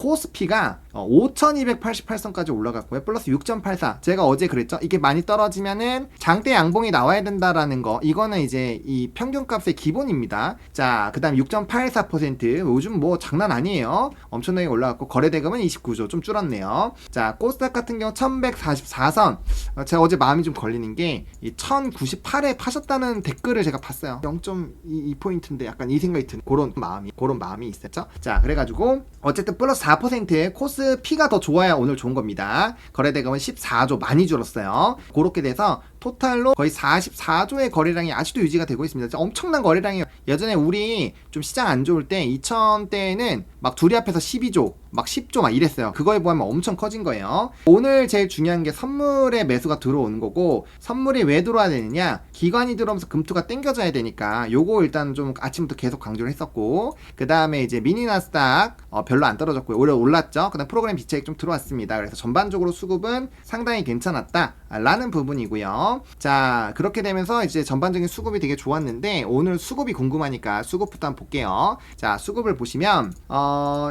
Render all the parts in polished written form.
코스피가 5288선까지 올라갔고요. 플러스 6.84. 제가 어제 그랬죠. 이게 많이 떨어지면은 장대 양봉이 나와야 된다라는 거. 이거는 이제 이 평균값의 기본입니다. 자, 그 다음 6.84%. 요즘 뭐 장난 아니에요. 엄청나게 올라갔고 거래대금은 29조 좀 줄었네요. 자, 코스닥 같은 경우 1144선. 제가 어제 마음이 좀 걸리는 게 이 1098에 파셨다는 댓글을 제가 봤어요. 0.22포인트인데 약간 이 생각이 든 그런 마음이 있었죠. 자, 그래가지고 어쨌든 플러스 4%의 코스피가 더 좋아야 오늘 좋은 겁니다. 거래대금은 14조 많이 줄었어요. 그렇게 돼서 토탈로 거의 44조의 거래량이 아직도 유지가 되고 있습니다. 엄청난 거래량이에요. 예전에 우리 좀 시장 안 좋을 때 2000대에는 막 둘이 합해서 12조 막 10조 막 이랬어요. 그거에 비하면 엄청 커진 거예요. 오늘 제일 중요한 게 선물의 매수가 들어오는 거고, 선물이 왜 들어와야 되느냐, 기관이 들어오면서 금투가 땡겨져야 되니까 요거 일단 좀 아침부터 계속 강조를 했었고, 그 다음에 이제 미니 나스닥 별로 안 떨어졌고요. 오히려 올랐죠. 그 다음 프로그램 비차익 좀 들어왔습니다. 그래서 전반적으로 수급은 상당히 괜찮았다 라는 부분이고요. 자, 그렇게 되면서 이제 전반적인 수급이 되게 좋았는데, 오늘 수급이 궁금하니까 수급부터 한번 볼게요. 자, 수급을 보시면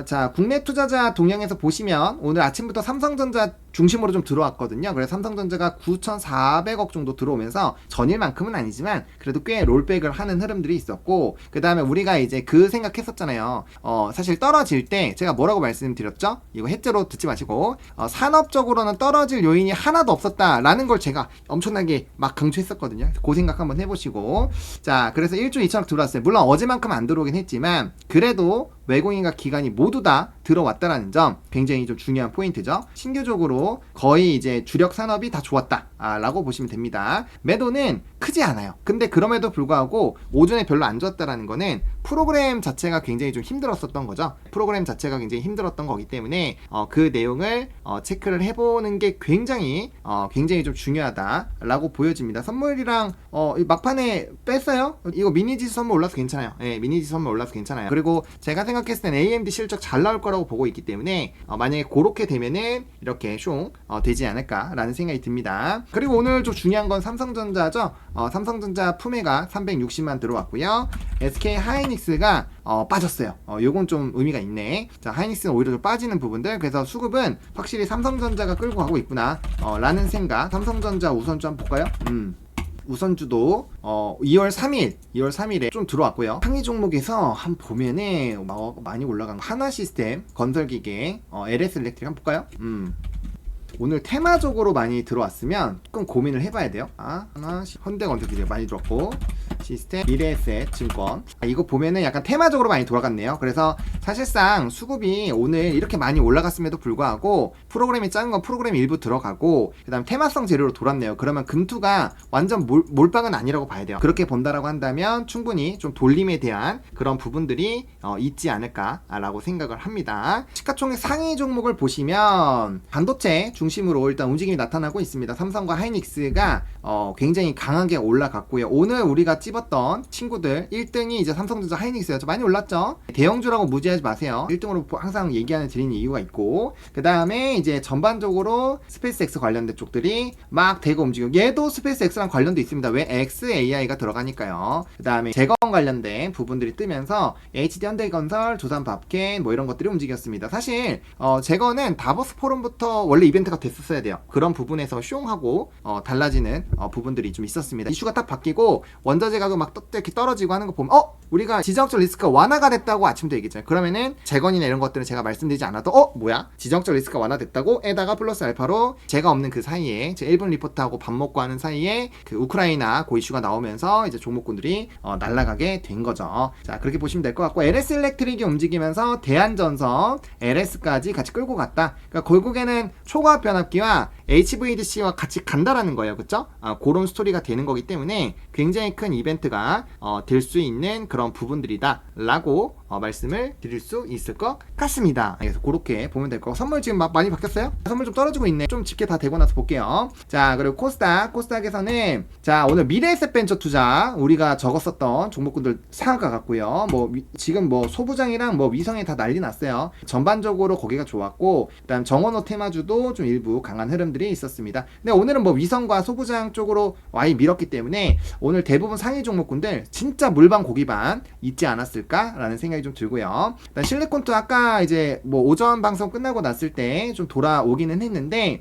자, 국내 투자자 동향에서 보시면 오늘 아침부터 삼성전자 중심으로 좀 들어왔거든요. 그래서 삼성전자가 9,400억 정도 들어오면서 전일만큼은 아니지만 그래도 꽤 롤백을 하는 흐름들이 있었고, 그 다음에 우리가 이제 그 생각했었잖아요. 사실 떨어질 때 제가 뭐라고 말씀드렸죠? 이거 해째로 듣지 마시고, 산업적으로는 떨어질 요인이 하나도 없었다라는 걸 제가 엄청나게 막 강조했었거든요. 그 생각 한번 해보시고, 자, 그래서 1조 2천억 들어왔어요. 물론 어제만큼 안 들어오긴 했지만 그래도 외국인과 기관이 모두 다 들어왔다라는 점 굉장히 좀 중요한 포인트죠. 신규적으로 거의 이제 주력 산업이 다 좋았다 라고 보시면 됩니다. 매도는 크지 않아요. 근데 그럼에도 불구하고 오전에 별로 안 좋았다라는 거는 프로그램 자체가 굉장히 좀 힘들었었던 거죠. 프로그램 자체가 굉장히 힘들었던 거기 때문에 그 내용을 체크를 해보는 게 굉장히 좀 중요하다라고 보여집니다. 선물이랑 막판에 뺐어요. 이거 미니지수 선물 올라서 괜찮아요. 네, 미니지수 선물 올라서 괜찮아요. 그리고 제가 생각했을 땐 AMD 실적 잘 나올 거라고 보고 있기 때문에 만약에 그렇게 되면은 이렇게 숑 되지 않을까라는 생각이 듭니다. 그리고 오늘 좀 중요한 건 삼성전자죠. 삼성전자 품해가 360만 들어왔고요. SK 하이닉스가 빠졌어요. 요건 좀 의미가 있네. 자, 하이닉스는 오히려 좀 빠지는 부분들. 그래서 수급은 확실히 삼성전자가 끌고 가고 있구나 라는 생각. 삼성전자 우선주 한번 볼까요? 우선주도 2월 3일에 좀 들어왔고요. 상위 종목에서 한번 보면은 많이 올라간 거. 하나시스템, 건설기계, LS일렉트릭 한번 볼까요? 오늘 테마적으로 많이 들어왔으면 조금 고민을 해봐야 돼요. 현대건설기계 많이 들어왔고, 시스템, 미래에셋, 증권. 이거 보면은 약간 테마적으로 많이 돌아갔네요. 그래서 사실상 수급이 오늘 이렇게 많이 올라갔음에도 불구하고 프로그램이 작은 건 프로그램 일부 들어가고, 그 다음 테마성 재료로 돌았네요. 그러면 금투가 완전 몰빵은 아니라고 봐야 돼요. 그렇게 본다라고 한다면 충분히 좀 돌림에 대한 그런 부분들이 있지 않을까라고 생각을 합니다. 시가총액 상위 종목을 보시면 반도체 중심으로 일단 움직임이 나타나고 있습니다. 삼성과 하이닉스가 굉장히 강하게 올라갔고요. 오늘 우리가 찝었던 친구들 1등이 이제 삼성전자 하이닉스였죠. 많이 올랐죠. 대형주라고 무지하지 마세요. 1등으로 항상 드리는 이유가 있고, 그 다음에 이제 전반적으로 스페이스X 관련된 쪽들이 막 대거 움직이고, 얘도 스페이스X랑 관련도 있습니다. 왜? XAI가 들어가니까요. 그 다음에 재건 관련된 부분들이 뜨면서 HD 현대건설, 두산밥켓 뭐 이런 것들이 움직였습니다. 사실 재건은 다보스 포럼부터 원래 이벤트가 됐었어야 돼요. 그런 부분에서 숑하고 달라지는 부분들이 좀 있었습니다. 이슈가 딱 바뀌고 원자재 가격 막 이렇게 떨어지고 하는 거 보면 우리가 지정학적 리스크가 완화가 됐다고 아침도 얘기했잖아요. 그러면은 재건이나 이런 것들은 제가 말씀드리지 않아도 뭐야? 지정학적 리스크가 완화됐다고? 에다가 플러스 알파로 제가 없는 그 사이에 제 1분 리포트하고 밥 먹고 하는 사이에 그 우크라이나 고 이슈가 나오면서 이제 종목군들이 날아가게 된 거죠. 자, 그렇게 보시면 될 것 같고, LS 일렉트릭이 움직이면서 대한전선, LS까지 같이 끌고 갔다. 그러니까 결국에는 초과압 변압기와 HVDC와 같이 간다라는 거예요. 그쵸? 그런 스토리가 되는 거기 때문에 굉장히 큰 이벤트가 될 수 있는 그런 부분들이다 라고 말씀을 드릴 수 있을 것 같습니다. 그래서 그렇게 보면 될 거고, 선물 지금 막 많이 바뀌었어요? 선물 좀 떨어지고 있네. 좀 집계 다 되고 나서 볼게요. 자, 그리고 코스닥에서는 자, 오늘 미래에셋 벤처 투자 우리가 적었었던 종목군들 상한가 같고요. 지금 소부장이랑 위성에 다 난리 났어요. 전반적으로 거기가 좋았고, 그다음 정원호 테마주도 좀 일부 강한 흐름들이 있었습니다. 근데 오늘은 위성과 소부장 쪽으로 와이 밀었기 때문에 오늘 대부분 상위 종목군들 진짜 물반 고기반 있지 않았을까라는 생각이 생각이 좀 들고요. 일단 실리콘도 아까 이제 뭐 오전 방송 끝나고 났을 때 좀 돌아오기는 했는데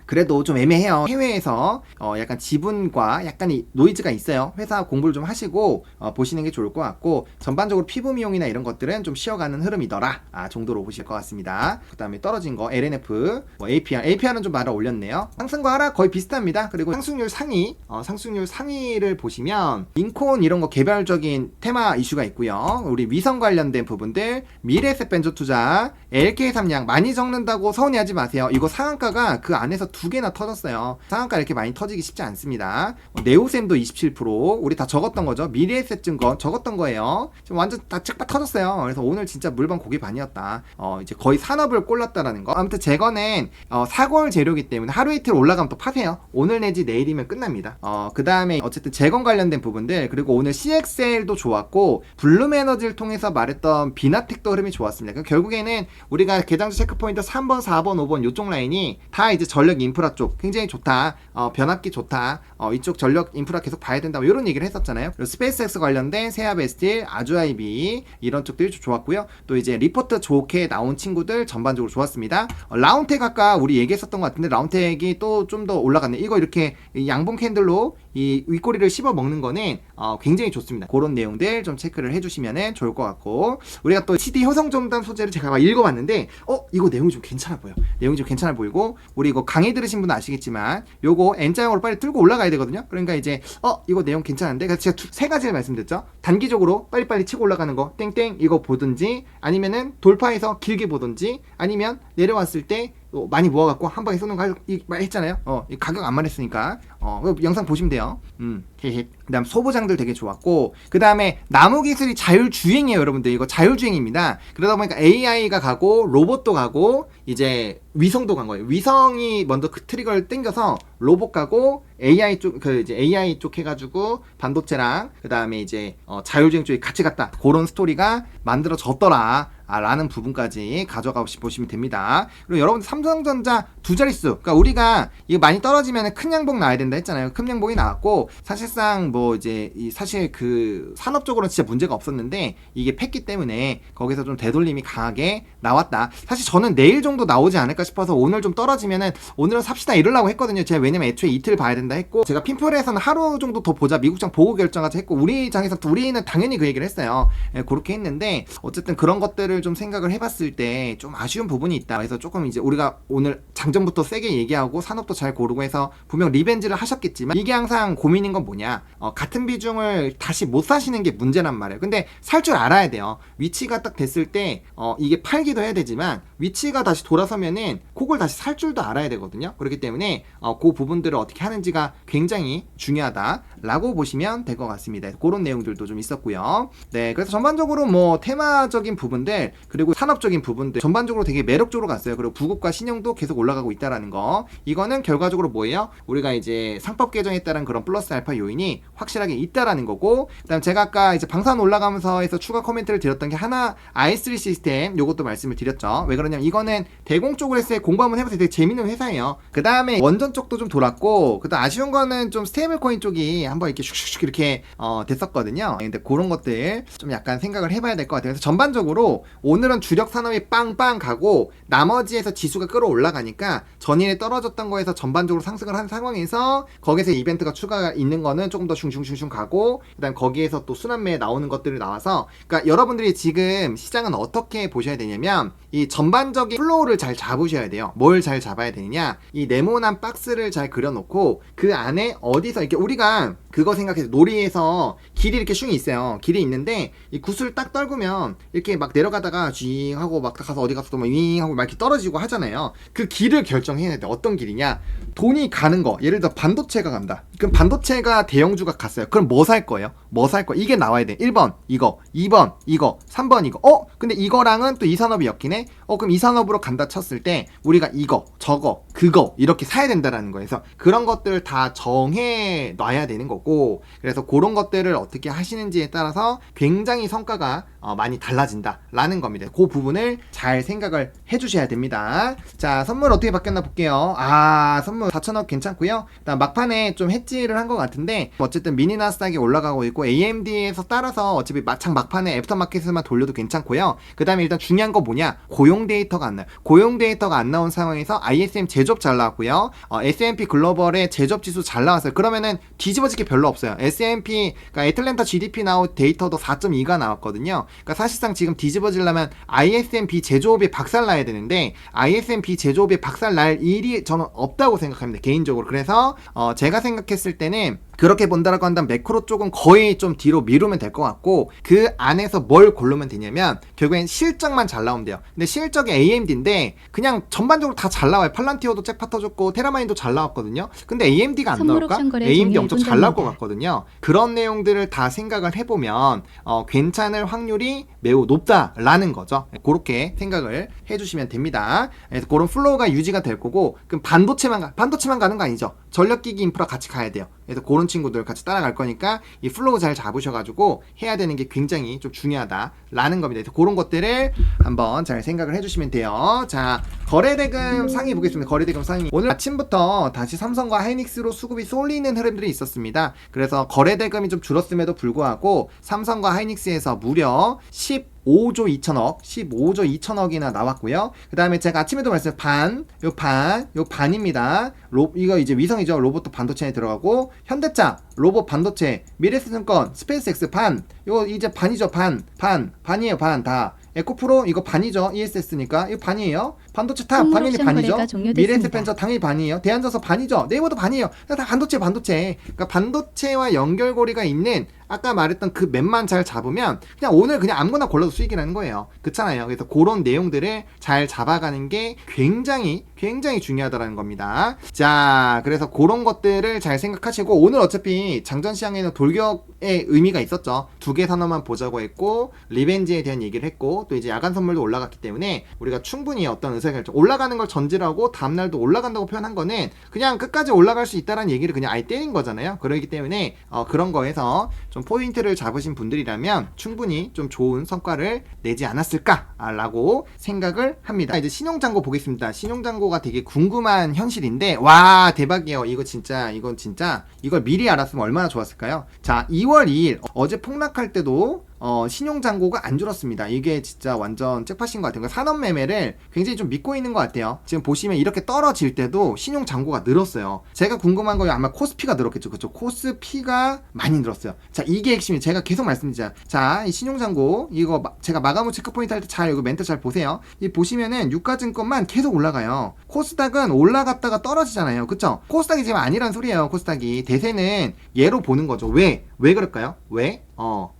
그래도 좀 애매해요. 해외에서 약간 지분과 약간 이 노이즈가 있어요. 회사 공부를 좀 하시고 보시는 게 좋을 것 같고, 전반적으로 피부 미용이나 이런 것들은 좀 쉬어가는 흐름이더라 정도로 보실 것 같습니다. 그 다음에 떨어진 거 LNF, 뭐 APR은 좀 말아 올렸네요. 상승과 하락 거의 비슷합니다. 그리고 상승률 상위를 보시면 링콘 이런 거 개별적인 테마 이슈가 있고요. 우리 위성 관련된 부분들, 미래에셋 벤처 투자, LK 삼양 많이 적는다고 서운해하지 마세요. 이거 상한가가 그 안에서 두 개나 터졌어요. 상한가 이렇게 많이 터지기 쉽지 않습니다. 네오셈도 27%, 우리 다 적었던 거죠. 미래에셋 증권 적었던 거예요. 지금 완전 다 책박 터졌어요. 그래서 오늘 진짜 물방 고기 반이었다. 이제 거의 산업을 꼴랐다라는 거. 아무튼 제거는 사골 재료기 때문에 하루 이틀 올라가면 또 파세요. 오늘 내지 내일이면 끝납니다. 그 다음에 어쨌든 재건 관련된 부분들, 그리고 오늘 CXL도 좋았고 블룸에너지를 통해서 말했던 비나텍도 흐름이 좋았습니다. 그러니까 결국에는 우리가 개장주 체크포인트 3번, 4번, 5번 요쪽 라인이 다 이제 전력 인프라 쪽 굉장히 좋다, 변압기 좋다, 이쪽 전력 인프라 계속 봐야 된다, 뭐 이런 얘기를 했었잖아요. 그리고 스페이스X 관련된 세아베스틸, 아주아이비 이런 쪽들이 좋았고요. 또 이제 리포트 좋게 나온 친구들 전반적으로 좋았습니다. 라운텍 아까 우리 얘기했었던 것 같은데 라운텍이 또 좀 더 올라갔네. 이거 이렇게 양봉 캔들로 이 윗꼬리를 씹어 먹는 거는 굉장히 좋습니다. 그런 내용들 좀 체크를 해주시면 좋을 것 같고, 우리가 또 CD 효성점담 소재를 제가 막 읽어봤는데 이거 내용이 좀 괜찮아 보여. 내용이 좀 괜찮아 보이고, 우리 이거 강의 들으신 분은 아시겠지만 요거 N자형으로 빨리 뚫고 올라가야 되거든요. 그러니까 이제 이거 내용 괜찮은데, 그래서 제가 세 가지를 말씀드렸죠. 단기적으로 빨리빨리 치고 올라가는 거 땡땡 이거 보든지, 아니면은 돌파해서 길게 보든지, 아니면 내려왔을 때 많이 모아갖고 한 방에 쏘는 거 했잖아요. 가격 안 말했으니까 영상 보시면 돼요. 그 다음 소부장들 되게 좋았고, 그 다음에 나무기술이 자율주행이에요. 여러분들 이거 자율주행입니다. 그러다 보니까 AI가 가고 로봇도 가고 이제 위성도 간 거예요. 위성이 먼저 그 트리거를 당겨서 로봇 가고 AI 쪽 해가지고 반도체랑 그 다음에 이제 자율주행 쪽이 같이 갔다, 그런 스토리가 만들어졌더라 라는 부분까지 가져가 보시면 됩니다. 그리고 여러분 삼성전자 두 자릿수, 그러니까 우리가 이거 많이 떨어지면 큰 양봉 나야 된다 했잖아요. 큰 양봉이 나왔고, 사실상 뭐 이제 사실 그 산업적으로는 진짜 문제가 없었는데 이게 팼기 때문에 거기서 좀 되돌림이 강하게 나왔다. 사실 저는 내일 정도 나오지 않을까 싶어서 오늘 좀 떨어지면은 오늘은 삽시다 이러려고 했거든요. 제가 왜냐면 애초에 이틀 봐야 된다 했고, 제가 핀플에서는 하루 정도 더 보자, 미국장 보고 결정하자 했고, 우리는 당연히 그 얘기를 했어요. 그렇게 했는데 어쨌든 그런 것들을 좀 생각을 해봤을 때 좀 아쉬운 부분이 있다. 그래서 조금 이제 우리가 오늘 장전부터 세게 얘기하고 산업도 잘 고르고 해서 분명 리벤지를 하셨겠지만, 이게 항상 고민인 건 뭐냐, 같은 비중을 다시 못 사시는 게 문제란 말이에요. 근데 살 줄 알아야 돼요. 위치가 딱 됐을 때 이게 팔기도 해야 되지만 위치가 다시 돌아서면은 그걸 다시 살 줄도 알아야 되거든요. 그렇기 때문에 그 부분들을 어떻게 하는지가 굉장히 중요하다라고 보시면 될 것 같습니다. 그런 내용들도 좀 있었고요. 네, 그래서 전반적으로 뭐 테마적인 부분들, 그리고 산업적인 부분들 전반적으로 되게 매력적으로 갔어요. 그리고 부국과 신용도 계속 올라가고 있다라는 거, 이거는 결과적으로 뭐예요? 우리가 이제 상법 개정에 따른 그런 플러스 알파 요인이 확실하게 있다라는 거고, 그다음 제가 아까 이제 방산 올라가면서 해서 추가 코멘트를 드렸던 게 하나 i3 시스템, 요것도 말씀을 드렸죠. 왜 그러냐면 이거는 대공 쪽으로 했을 때 공부 한번 해보세요. 되게 재밌는 회사예요. 그 다음에 원전 쪽도 좀 돌았고, 그 다음 아쉬운 거는 좀 스테이블 코인 쪽이 한번 이렇게 슉슉슉 이렇게 됐었거든요. 근데 그런 것들 좀 약간 생각을 해봐야 될 것 같아요. 그래서 전반적으로 오늘은 주력 산업이 빵빵 가고 나머지에서 지수가 끌어올라가니까 전일에 떨어졌던 거에서 전반적으로 상승을 한 상황에서 거기서 이벤트가 추가가 있는 거는 조금 더 슝슝슝슝 가고, 그 다음 거기에서 또 순환매에 나오는 것들이 나와서, 그러니까 여러분들이 지금 시장은 어떻게 보셔야 되냐면 이 전반적인 플로우를 잘 잡으셔야 돼요. 뭘 잘 잡아야 되느냐, 이 네모난 박스를 잘 그려놓고 그 안에 어디서 이렇게 우리가 그거 생각해서 놀이에서 길이 이렇게 슝이 있어요. 길이 있는데 이 구슬 딱 떨구면 이렇게 막 내려가다가 쥐 하고 막 가서 어디 가서 또 막 윙 하고 막 이렇게 떨어지고 하잖아요. 그 길을 결정해야 돼. 어떤 길이냐, 돈이 가는 거, 예를 들어 반도체가 간다. 그럼 반도체가 대형주가 갔어요. 그럼 뭐 살 거예요? 뭐 살 거? 이게 나와야 돼. 1번 이거, 2번 이거, 3번 이거. 근데 이거랑은 또 이 산업이 엮이네. 그럼 이 산업으로 간다 쳤을 때 우리가 이거 저거 그거 이렇게 사야 된다라는 거예요. 그래서 그런 것들을 다 정해 놔야 되는 거고, 그래서 그런 것들을 어떻게 하시는지에 따라서 굉장히 성과가 많이 달라진다라는 겁니다. 그 부분을 잘 생각을 해주셔야 됩니다. 자, 선물 어떻게 바뀌었나 볼게요. 선물 4,000원 괜찮고요. 일단 막판에 좀 해지를 한 것 같은데, 어쨌든 미니 나스닥이 올라가고 있고 AMD에서 따라서 어차피 막판에 애프터마켓에만 돌려도 괜찮고요. 그 다음에 일단 중요한 거 뭐냐, 고용 데이터가 안 나요. 고용 데이터가 안 나온 상황에서 ISM 제조업 잘 나왔고요. S&P 글로벌의 제조업 지수 잘 나왔어요. 그러면은 뒤집어질 게 별로 없어요. S&P, 그러니까 애틀랜타 GDP 나온 데이터도 4.2가 나왔거든요. 그러니까 사실상 지금 뒤집어지려면 ISM 비제조업이 박살나야 되는데, ISM 비제조업이 박살날 일이 저는 없다고 생각합니다, 개인적으로. 그래서 제가 생각했을 때는 그렇게 본다라고 한다면 매크로 쪽은 거의 좀 뒤로 미루면 될 것 같고, 그 안에서 뭘 고르면 되냐면 결국엔 실적만 잘 나오면 돼요. 근데 실적이 AMD인데 그냥 전반적으로 다 잘 나와요. 팔란티오도 잭팟 터졌고 테라마인도 잘 나왔거든요. 근데 AMD가 안 나올까? AMD 엄청 잘 나올 것 같거든요. 그런 내용들을 다 생각을 해보면 괜찮을 확률이 매우 높다라는 거죠. 그렇게 생각을 해주시면 됩니다. 그래서 그런 플로우가 유지가 될 거고, 그럼 반도체만 가는 거 아니죠. 전력기기 인프라 같이 가야 돼요. 그래서 그런 친구들 같이 따라갈 거니까 이 플로우 잘 잡으셔가지고 해야 되는 게 굉장히 좀 중요하다라는 겁니다. 그래서 그런 것들을 한번 잘 생각을 해주시면 돼요. 자, 거래대금 상위 보겠습니다. 거래대금 상위. 오늘 아침부터 다시 삼성과 하이닉스로 수급이 쏠리는 흐름들이 있었습니다. 그래서 거래대금이 좀 줄었음에도 불구하고 삼성과 하이닉스에서 무려 15조 2천억이나 나왔고요. 그 다음에 제가 아침에도 말씀드렸어요. 요 반입니다. 이거 이제 위성이죠. 로봇도 반도체에 들어가고, 현대차, 로봇 반도체, 미래에셋증권, 스페이스X 이거 이제 반이죠. 반이에요. 다. 에코프로 이거 반이죠. ESS니까 이거 반이에요. 반도체 탑 당연히 반이죠. 미래에셋벤처 당연히 반이에요. 대한저서 반이죠. 네이버도 반이에요. 다 반도체. 그러니까 반도체와 연결고리가 있는 아까 말했던 그 맵만 잘 잡으면 그냥 오늘 그냥 아무거나 골라도 수익이라는 거예요. 그렇잖아요. 그래서 그런 내용들을 잘 잡아가는 게 굉장히 중요하다는 겁니다. 자, 그래서 그런 것들을 잘 생각하시고, 오늘 어차피 장전시장에는 돌격의 의미가 있었죠. 두 개 산업만 보자고 했고, 리벤지에 대한 얘기를 했고, 또 이제 야간 선물도 올라갔기 때문에 우리가 충분히 어떤 의사결정, 올라가는 걸 전제하고 다음날도 올라간다고 표현한 거는 그냥 끝까지 올라갈 수 있다는 얘기를 그냥 아예 때린 거잖아요. 그렇기 때문에 그런 거에서 좀 포인트를 잡으신 분들이라면 충분히 좀 좋은 성과를 내지 않았을까라고 생각을 합니다. 이제 신용잔고 보겠습니다. 신용잔고가 되게 궁금한 현실인데, 와, 대박이에요. 이건 진짜 이걸 미리 알았으면 얼마나 좋았을까요? 자, 2월 2일 어제 폭락할 때도 신용잔고가 안 줄었습니다. 이게 진짜 완전 잭팟인 것 같아요. 산업 매매를 굉장히 좀 믿고 있는 것 같아요. 지금 보시면 이렇게 떨어질 때도 신용잔고가 늘었어요. 제가 궁금한 거는 아마 코스피가 늘었겠죠. 그렇죠? 코스피가 많이 늘었어요. 자, 이게 핵심이, 제가 계속 말씀드리자. 자, 이 신용잔고 이거 제가 마감 후 체크포인트 할 때 잘 이거 멘트 잘 보세요. 이 보시면은 유가증권만 계속 올라가요. 코스닥은 올라갔다가 떨어지잖아요. 그쵸? 코스닥이 지금 아니란 소리예요. 코스닥이 대세는 얘로 보는 거죠. 왜 그럴까요? 왜?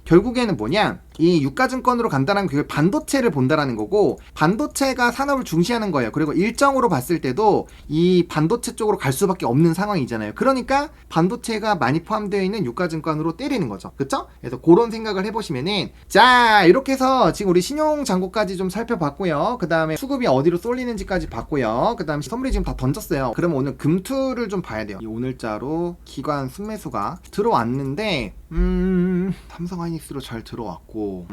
결국에는 뭐냐, 이 유가증권으로 간다는 그 반도체를 본다라는 거고, 반도체가 산업을 중시하는 거예요. 그리고 일정으로 봤을 때도 이 반도체 쪽으로 갈 수밖에 없는 상황이잖아요. 그러니까 반도체가 많이 포함되어 있는 유가증권으로 때리는 거죠. 그쵸? 그래서 그런 생각을 해보시면은, 자, 이렇게 해서 지금 우리 신용잔고까지 좀 살펴봤고요. 그 다음에 수급이 어디로 쏠리는지까지 봤고요. 그 다음에 선물이 지금 다 던졌어요. 그러면 오늘 금투를 좀 봐야 돼요. 이 오늘자로 기관 순매수가 들어왔는데, 삼성 하이닉스로 잘 들어왔고,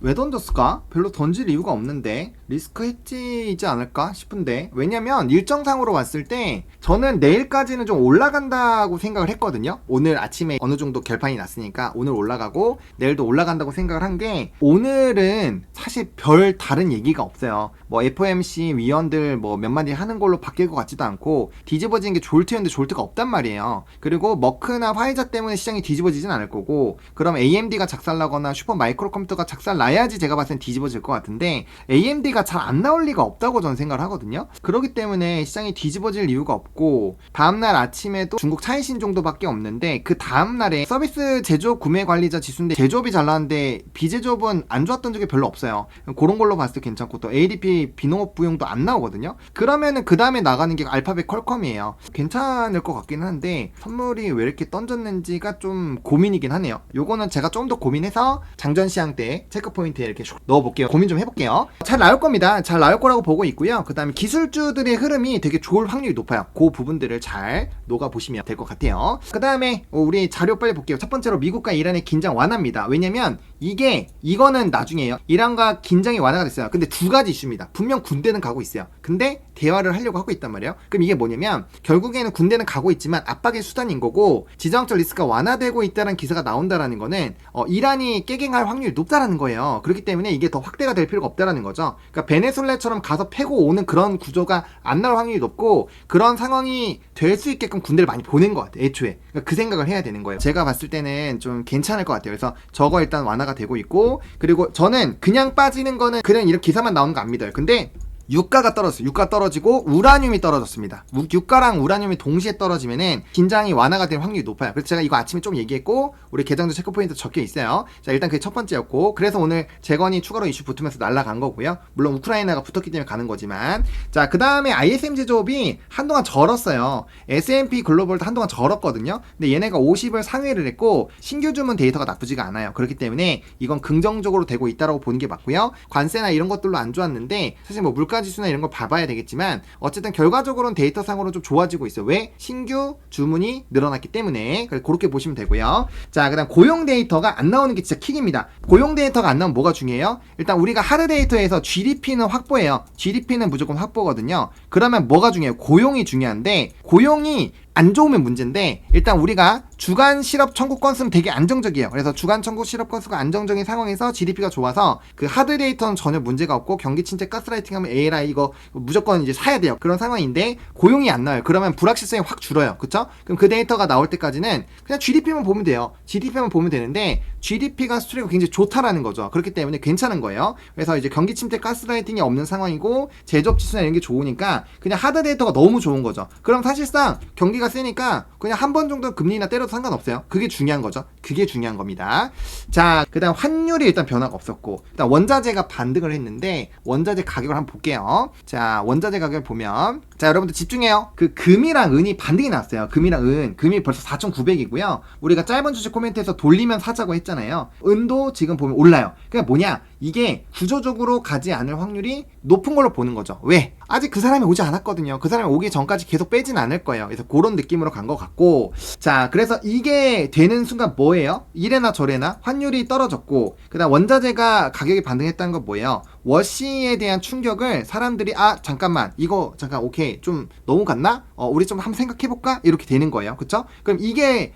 왜 던졌을까? 별로 던질 이유가 없는데 리스크 해지이지 않을까 싶은데, 왜냐면 일정상으로 봤을 때 저는 내일까지는 좀 올라간다고 생각을 했거든요. 오늘 아침에 어느 정도 결판이 났으니까 오늘 올라가고 내일도 올라간다고 생각을 한 게, 오늘은 사실 별 다른 얘기가 없어요. 뭐 FOMC 위원들 뭐 몇 마디 하는 걸로 바뀔 것 같지도 않고, 뒤집어지는 게 졸트였는데 졸트가 없단 말이에요. 그리고 머크나 화이자 때문에 시장이 뒤집어지진 않을 거고, 그럼 AMD가 작살나거나 슈퍼 마이크로 컴퓨터가 작살나야지 제가 봤을 땐 뒤집어질 것 같은데, AMD가 잘 안 나올 리가 없다고 저는 생각을 하거든요. 그렇기 때문에 시장이 뒤집어질 이유가 없고, 다음날 아침에도 중국 차이신 정도밖에 없는데, 그 다음날에 서비스 제조업 구매 관리자 지수인데 제조업이 잘 나왔는데 비제조업은 안 좋았던 적이 별로 없어요. 그런 걸로 봤을 때 괜찮고, 또 ADP 우리 비농업 부용도 안 나오거든요. 그러면은 그 다음에 나가는 게 알파벳 퀄컴이에요. 괜찮을 것 같긴 한데 선물이 왜 이렇게 던졌는지가 좀 고민이긴 하네요. 요거는 제가 좀 더 고민해서 장전시장 때 체크포인트에 이렇게 넣어볼게요. 고민 좀 해볼게요. 잘 나올 겁니다. 잘 나올 거라고 보고 있고요. 그 다음에 기술주들의 흐름이 되게 좋을 확률이 높아요. 그 부분들을 잘 녹아보시면 될 것 같아요. 그 다음에 우리 자료 빨리 볼게요. 첫 번째로 미국과 이란의 긴장 완화입니다. 왜냐면 이거는 나중에요. 이란과 긴장이 완화가 됐어요. 근데 두 가지 이슈입니다. 분명 군대는 가고 있어요. 근데 대화를 하려고 하고 있단 말이에요. 그럼 이게 뭐냐면 결국에는 군대는 가고 있지만 압박의 수단인 거고 지정학적 리스크가 완화되고 있다는 기사가 나온다라는 거는 이란이 깨갱할 확률이 높다라는 거예요. 그렇기 때문에 이게 더 확대가 될 필요가 없다라는 거죠. 그러니까 베네수엘라처럼 가서 패고 오는 그런 구조가 안 나올 확률이 높고 그런 상황이 될 수 있게끔 군대를 많이 보낸 것 같아요. 애초에. 그러니까 그 생각을 해야 되는 거예요. 제가 봤을 때는 좀 괜찮을 것 같아요. 그래서 저거 일단 완화가 되고 있고 그리고 저는 그냥 빠지는 거는 그냥 이런 기사만 나오는 거 안 믿어요. 근데 유가가 떨어졌어요. 유가 떨어지고 우라늄이 떨어졌습니다. 유가랑 우라늄이 동시에 떨어지면은 긴장이 완화가 될 확률이 높아요. 그래서 제가 이거 아침에 좀 얘기했고 우리 계정도 체크포인트 적혀 있어요. 자, 일단 그게 첫 번째였고 그래서 오늘 재건이 추가로 이슈 붙으면서 날아간 거고요. 물론 우크라이나가 붙었기 때문에 가는 거지만 자, 그 다음에 ISM 제조업이 한동안 절었어요. S&P 글로벌도 한동안 절었거든요. 근데 얘네가 50을 상회를 했고 신규 주문 데이터가 나쁘지가 않아요. 그렇기 때문에 이건 긍정적으로 되고 있다라고 보는 게 맞고요. 관세나 이런 것들로 안 좋았는데 사실 뭐 물가 지수나 이런 걸 봐봐야 되겠지만 어쨌든 결과적으로는 데이터상으로 좀 좋아지고 있어요. 왜? 신규 주문이 늘어났기 때문에. 그렇게 보시면 되고요. 자, 그 다음 고용 데이터가 안 나오는 게 진짜 킥입니다. 고용 데이터가 안 나오면 뭐가 중요해요? 일단 우리가 하드 데이터에서 GDP는 확보해요. GDP는 무조건 확보거든요. 그러면 뭐가 중요해요? 고용이 중요한데 고용이 안 좋으면 문제인데 일단 우리가 주간 실업 청구 건수는 되게 안정적이에요. 그래서 주간 청구 실업 건수가 안정적인 상황에서 GDP가 좋아서 그 하드 데이터는 전혀 문제가 없고 경기 침체 가스라이팅 하면 ALI 이거 무조건 이제 사야 돼요. 그런 상황인데 고용이 안 나와요. 그러면 불확실성이 확 줄어요. 그쵸? 그럼 그 데이터가 나올 때까지는 그냥 GDP만 보면 돼요. GDP만 보면 되는데 GDP가 수출이 굉장히 좋다라는 거죠. 그렇기 때문에 괜찮은 거예요. 그래서 이제 경기 침체 가스라이팅이 없는 상황이고 제조업 지수나 이런 게 좋으니까 그냥 하드 데이터가 너무 좋은 거죠. 그럼 사실상 경기가 세니까 그냥 한 번 정도 금리나 때려도 상관없어요. 그게 중요한 거죠. 그게 중요한 겁니다. 자, 그 다음 환율이 일단 변화가 없었고 일단 원자재가 반등을 했는데 원자재 가격을 한번 볼게요. 자, 원자재 가격을 보면 자, 여러분들 집중해요. 그 금이랑 은이 반등이 나왔어요. 금이랑 은. 금이 벌써 4,900이고요. 우리가 짧은 주식 코멘트에서 돌리면 사자고 했잖아요. 은도 지금 보면 올라요. 그러니까 뭐냐? 이게 구조적으로 가지 않을 확률이 높은 걸로 보는 거죠. 왜? 아직 그 사람이 오지 않았거든요. 그 사람이 오기 전까지 계속 빼진 않을 거예요. 그래서 그런 느낌으로 간 것 같고 자, 그래서 이게 되는 순간 뭐예요? 이래나 저래나 환율이 떨어졌고 그 다음 원자재가 가격이 반등했다는 건 뭐예요? 워시에 대한 충격을 사람들이 잠깐만 이거 잠깐 오케이 좀 너무 갔나? 우리 좀 한번 생각해볼까? 이렇게 되는 거예요. 그쵸? 그럼 이게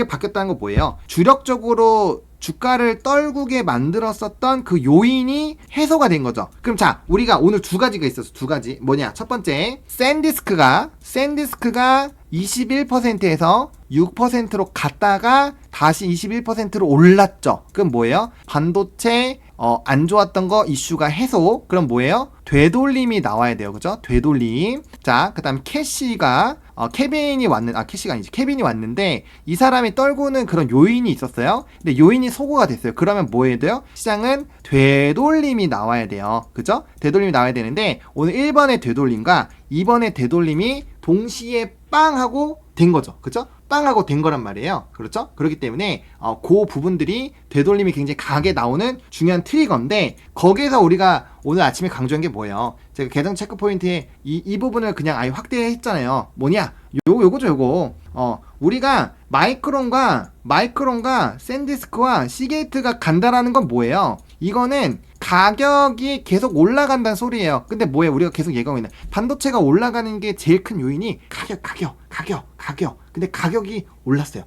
바뀌었다는 건 뭐예요? 주력적으로 주가를 떨구게 만들었었던 그 요인이 해소가 된 거죠. 그럼 자, 우리가 오늘 두 가지가 있었어. 두 가지. 뭐냐? 첫 번째, 샌디스크가 21%에서 6%로 갔다가 다시 21%로 올랐죠. 그럼 뭐예요? 반도체 안 좋았던 거 이슈가 해소. 그럼 뭐예요? 되돌림이 나와야 돼요. 그죠? 되돌림. 자, 그 다음 캐시가 케빈이 왔는데 이 사람이 떨구는 그런 요인이 있었어요. 근데 요인이 소거가 됐어요. 그러면 뭐 해야 돼요? 시장은 되돌림이 나와야 돼요. 그죠? 되돌림이 나와야 되는데 오늘 1번의 되돌림과 2번의 되돌림이 동시에 빵 하고 된 거죠. 그죠? 빵하고 된 거란 말이에요. 그렇죠? 그렇기 때문에 그 부분들이 되돌림이 굉장히 강하게 나오는 중요한 트리거인데 거기에서 우리가 오늘 아침에 강조한 게 뭐예요? 제가 계정 체크 포인트에 이 부분을 그냥 아예 확대했잖아요. 뭐냐? 요거죠. 우리가 마이크론과 샌디스크와 시게이트가 간다라는 건 뭐예요? 이거는 가격이 계속 올라간다는 소리예요. 근데 뭐예요? 우리가 계속 얘기하고 있는 반도체가 올라가는 게 제일 큰 요인이 가격. 근데 가격이 올랐어요.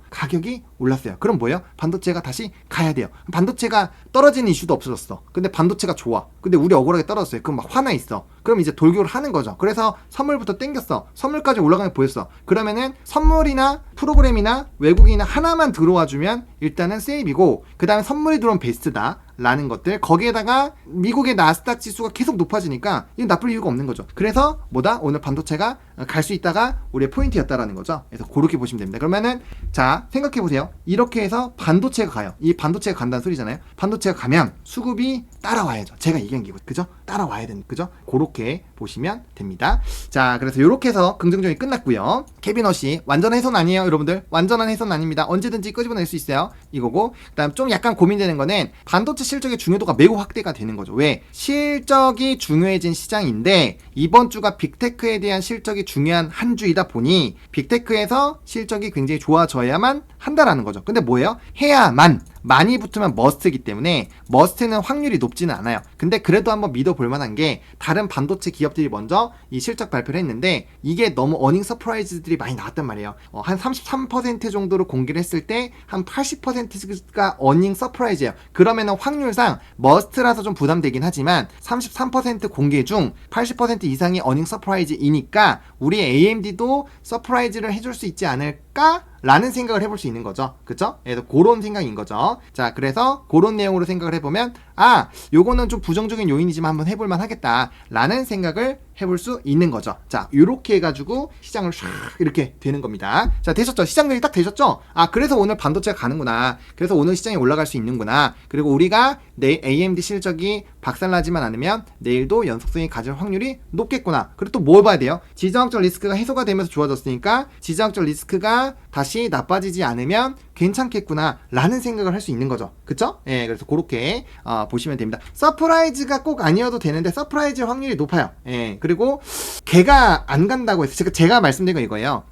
그럼 뭐예요? 반도체가 다시 가야 돼요. 반도체가 떨어지는 이슈도 없어졌어. 근데 반도체가 좋아. 근데 우리 억울하게 떨어졌어요. 그럼 막 화나 있어. 그럼 이제 돌격을 하는 거죠. 그래서 선물부터 땡겼어. 선물까지 올라가는 게 보였어. 그러면은 선물이나 프로그램이나 외국인이나 하나만 들어와 주면 일단은 세이브이고 그 다음에 선물이 들어오면 베스트다 라는 것들 거기에다가 그러니까 미국의 나스닥 지수가 계속 높아지니까 이건 나쁠 이유가 없는 거죠. 그래서 뭐다? 오늘 반도체가 갈 수 있다가 우리의 포인트였다라는 거죠. 그래서 그렇게 보시면 됩니다. 그러면은 자 생각해 보세요. 이렇게 해서 반도체가 가요. 이 반도체가 간다는 소리잖아요. 반도체가 가면 수급이 따라와야죠. 제가 얘기한 게 그죠? 따라와야 되는 그죠? 그렇게 보시면 됩니다. 자 그래서 이렇게 해서 긍정적이 끝났고요. 케빈 허씨 완전 훼손 아니에요, 여러분들. 완전한 훼손 아닙니다. 언제든지 끄집어낼 수 있어요. 이거고 그다음 좀 약간 고민되는 거는 반도체 실적의 중요도가 매우 확대가 되는 거죠. 왜? 실적이 중요해진 시장인데 이번 주가 빅테크에 대한 실적이 중요한 한 주이다 보니 빅테크에서 실적이 굉장히 좋아져야만 한다라는 거죠. 근데 뭐예요? 해야만. 많이 붙으면 머스트이기 때문에 머스트는 확률이 높지는 않아요. 근데 그래도 한번 믿어볼 만한 게 다른 반도체 기업들이 먼저 이 실적 발표를 했는데 이게 너무 어닝 서프라이즈들이 많이 나왔단 말이에요. 한 33% 정도로 공개를 했을 때 한 80%가 어닝 서프라이즈예요. 그러면은 확률상 머스트라서 좀 부담되긴 하지만 33% 공개 중 80% 이상이 어닝 서프라이즈이니까 우리 AMD도 서프라이즈를 해줄 수 있지 않을까? 라는 생각을 해볼 수 있는 거죠. 그쵸? 그래서 그런 생각인 거죠. 자, 그래서 그런 내용으로 생각을 해보면 요거는 좀 부정적인 요인이지만 한번 해볼만 하겠다 라는 생각을 해볼 수 있는 거죠. 자, 요렇게 해가지고 시장을 샥 이렇게 되는 겁니다. 자, 되셨죠? 시장들이 딱 되셨죠? 그래서 오늘 반도체가 가는구나. 그래서 오늘 시장이 올라갈 수 있는구나. 그리고 우리가 내일 AMD 실적이 박살나지만 않으면 내일도 연속성이 가질 확률이 높겠구나. 그리고 또 뭘 봐야 돼요? 지정학적 리스크가 해소가 되면서 좋아졌으니까 지정학적 리스크가 다시 나빠지지 않으면 괜찮겠구나 라는 생각을 할 수 있는 거죠. 그쵸? 예, 그래서 그렇게 보시면 됩니다. 서프라이즈가 꼭 아니어도 되는데 서프라이즈 확률이 높아요. 예, 그리고 걔가 안 간다고 해서 제가 말씀드린 건 이거예요.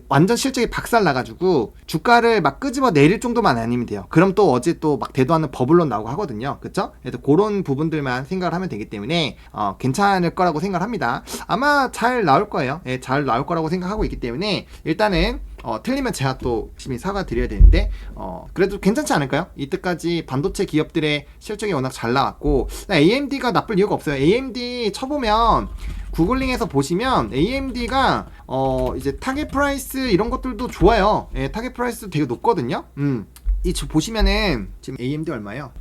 완전 실적이 박살 나가지고 주가를 막 끄집어 내릴 정도만 아니면 돼요. 그럼 또 어제 또 막 대도 않는 버블론 나오고 하거든요. 그쵸? 그래서 그런 부분들만 생각을 하면 되기 때문에 괜찮을 거라고 생각을 합니다. 아마 잘 나올 거예요. 예, 잘 나올 거라고 생각하고 있기 때문에 일단은 틀리면 제가 또 열심히 사과드려야 되는데 그래도 괜찮지 않을까요? 이때까지 반도체 기업들의 실적이 워낙 잘 나왔고 AMD가 나쁠 이유가 없어요. AMD 쳐보면 구글링에서 보시면 AMD가 이제 타겟 프라이스 이런 것들도 좋아요. 예, 타겟 프라이스도 되게 높거든요. 보시면은 지금 AMD 얼마예요?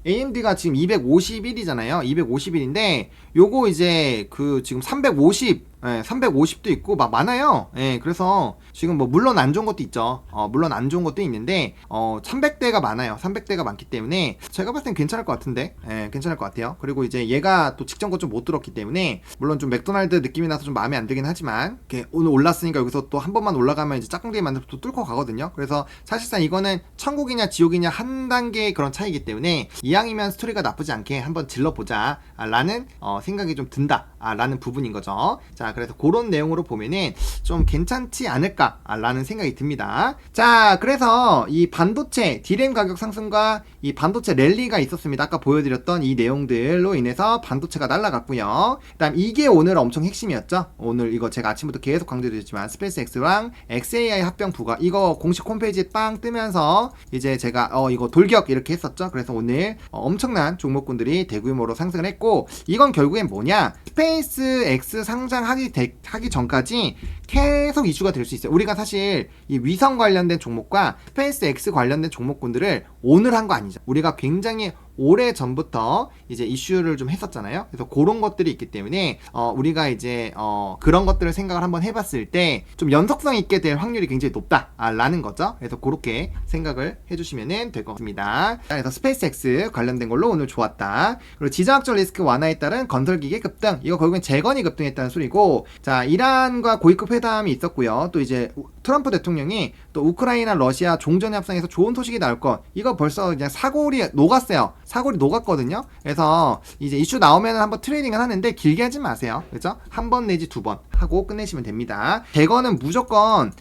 AMD가 지금 251이잖아요. 251인데 요거 이제 지금 350도 있고 막 많아요. 예, 그래서 지금 뭐 물론 안 좋은 것도 있죠. 물론 안 좋은 것도 있는데 300대가 많아요. 300대가 많기 때문에 제가 봤을 땐 괜찮을 것 같은데. 예, 괜찮을 것 같아요. 그리고 이제 얘가 또 직전 거 좀 못 들었기 때문에 물론 좀 맥도날드 느낌이 나서 좀 마음에 안 들긴 하지만 오늘 올랐으니까 여기서 또 한 번만 올라가면 이제 짝꿍대기 만들어서 또 뚫고 가거든요. 그래서 사실상 이거는 천국이냐 지옥이냐 한 단계의 그런 차이기 때문에 이왕이면 스토리가 나쁘지 않게 한번 질러보자 라는 생각이 좀 든다 라는 부분인 거죠. 자, 그래서 그런 내용으로 보면은 좀 괜찮지 않을까 라는 생각이 듭니다. 자, 그래서 이 반도체 디램 가격 상승과 이 반도체 랠리가 있었습니다. 아까 보여드렸던 이 내용들로 인해서 반도체가 날아갔고요. 그다음 이게 오늘 엄청 핵심이었죠. 오늘 이거 제가 아침부터 계속 강조드렸지만 스페이스X랑 XAI 합병 부과 이거 공식 홈페이지에 빵 뜨면서 이제 제가 이거 돌격 이렇게 했었죠. 그래서 오늘 엄청난 종목군들이 대규모로 상승을 했고 이건 결국엔 뭐냐? 스페이스X 상장하기 전까지 계속 이슈가 될 수 있어요. 우리가 사실 이 위성 관련된 종목과 스페이스X 관련된 종목군들을 오늘 한 거 아니죠. 우리가 굉장히 오래 전부터 이제 이슈를 좀 했었잖아요. 그래서 그런 것들이 있기 때문에 우리가 이제 그런 것들을 생각을 한번 해봤을 때 좀 연속성 있게 될 확률이 굉장히 높다라는 거죠. 그래서 그렇게 생각을 해주시면 될 것 같습니다. 그래서 스페이스X 관련된 걸로 오늘 좋았다. 그리고 지정학적 리스크 완화에 따른 건설기계 급등, 이거 결국엔 재건이 급등했다는 소리고, 자, 이란과 고위급 회담이 있었고요. 또 이제 트럼프 대통령이 또 우크라이나 러시아 종전 협상에서 좋은 소식이 나올 것, 이거 벌써 그냥 사골이 녹았어요. 사골이 녹았거든요. 그래서 이제 이슈 나오면 한번 트레이딩을 하는데 길게 하지 마세요. 그죠? 한 번 내지 두 번 하고 끝내시면 됩니다. 재건은 무조건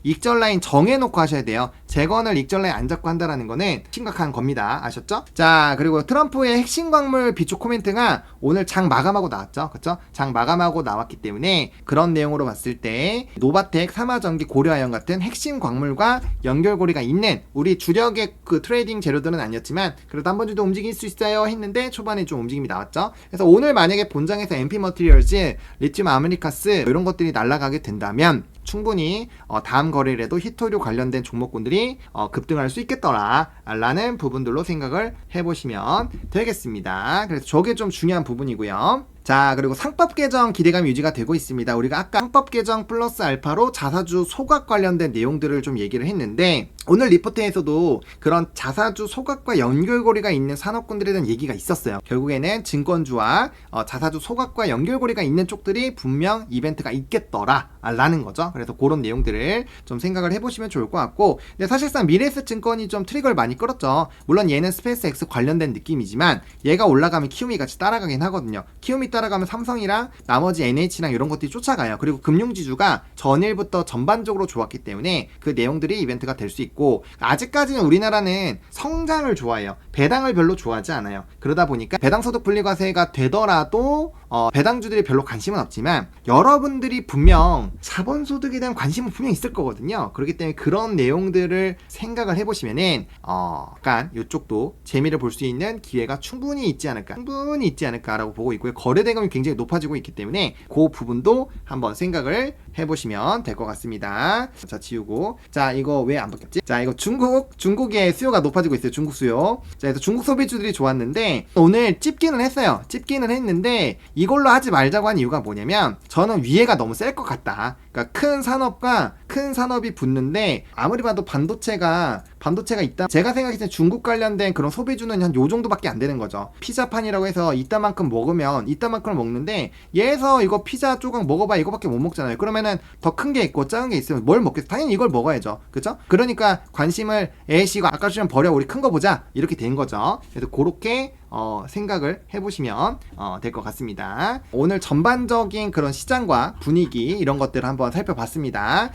익절 라인 정해놓고 하셔야 돼요. 재건을 익절 라인 안 잡고 한다라는 거는 심각한 겁니다. 아셨죠? 자, 그리고 트럼프의 핵심 광물 비축 코멘트가 오늘 장 마감하고 나왔죠. 그쵸? 장 마감하고 나왔기 때문에 그런 내용으로 봤을 때 노바텍, 삼화전기, 고려아연 같은 핵심 광물과 연결고리가 있는 우리 주력의 그 트레이딩 재료들은 아니었지만 그래도 한 번 정도 움직일 수 있어요 했는데 초반에 좀 움직임이 나왔죠. 그래서 오늘 만약에 본장에서 MP 머티리얼즈 리튬 아메리카스 이런 것들이 날아가게 된다면 충분히 다음 거래일에도 히토류 관련된 종목군들이 급등할 수 있겠더라 라는 부분들로 생각을 해보시면 되겠습니다. 그래서 저게 좀 중요한 부분이고요. 자, 그리고 상법 개정 기대감 유지가 되고 있습니다. 우리가 아까 상법 개정 플러스 알파로 자사주 소각 관련된 내용들을 좀 얘기를 했는데 오늘 리포트에서도 그런 자사주 소각과 연결고리가 있는 산업군들에 대한 얘기가 있었어요. 결국에는 증권주와 자사주 소각과 연결고리가 있는 쪽들이 분명 이벤트가 있겠더라 라는 거죠. 그래서 그런 내용들을 좀 생각을 해보시면 좋을 것 같고, 근데 사실상 미래에셋 증권이 좀 트리거를 많이 끌었죠. 물론 얘는 스페이스X 관련된 느낌이지만 얘가 올라가면 키움이 같이 따라가긴 하거든요. 키움이 따라가면 삼성이랑 나머지 NH랑 이런 것들이 쫓아가요. 그리고 금융지주가 전일부터 전반적으로 좋았기 때문에 그 내용들이 이벤트가 될 수 있고, 아직까지는 우리나라는 성장을 좋아해요. 배당을 별로 좋아하지 않아요. 그러다 보니까 배당소득 분리과세가 되더라도 배당주들이 별로 관심은 없지만 여러분들이 분명 자본소득에 대한 관심은 분명 있을 거거든요. 그렇기 때문에 그런 내용들을 생각을 해보시면은 약간 이쪽도 재미를 볼 수 있는 기회가 충분히 있지 않을까라고 보고 있고요. 거래대금이 굉장히 높아지고 있기 때문에 그 부분도 한번 생각을 해보시면 될 것 같습니다. 자, 지우고. 자, 이거 왜 안 바뀌었지? 자, 이거 중국의 수요가 높아지고 있어요. 중국 수요. 자, 그래서 중국 소비주들이 좋았는데 오늘 찝기는 했어요. 찝기는 했는데 이걸로 하지 말자고 한 이유가 뭐냐면 저는 위에가 너무 셀 것 같다. 그러니까 큰 산업과 큰 산업이 붙는데 아무리 봐도 반도체가 있다. 제가 생각했을 때 중국 관련된 그런 소비주는 한 요 정도밖에 안 되는 거죠. 피자판이라고 해서 이따만큼 먹으면 이따만큼을 먹는데 얘에서 이거 피자 조각 먹어봐 이거밖에 못 먹잖아요. 그러면은 더 큰 게 있고 작은 게 있으면 뭘 먹겠어? 당연히 이걸 먹어야죠. 그쵸? 그러니까 관심을 에이씨 이거 아까 좀 버려 우리 큰 거 보자 이렇게 된 거죠. 그래서 그렇게 생각을 해보시면 될 것 같습니다. 오늘 전반적인 그런 시장과 분위기 이런 것들을 한번 살펴봤습니다.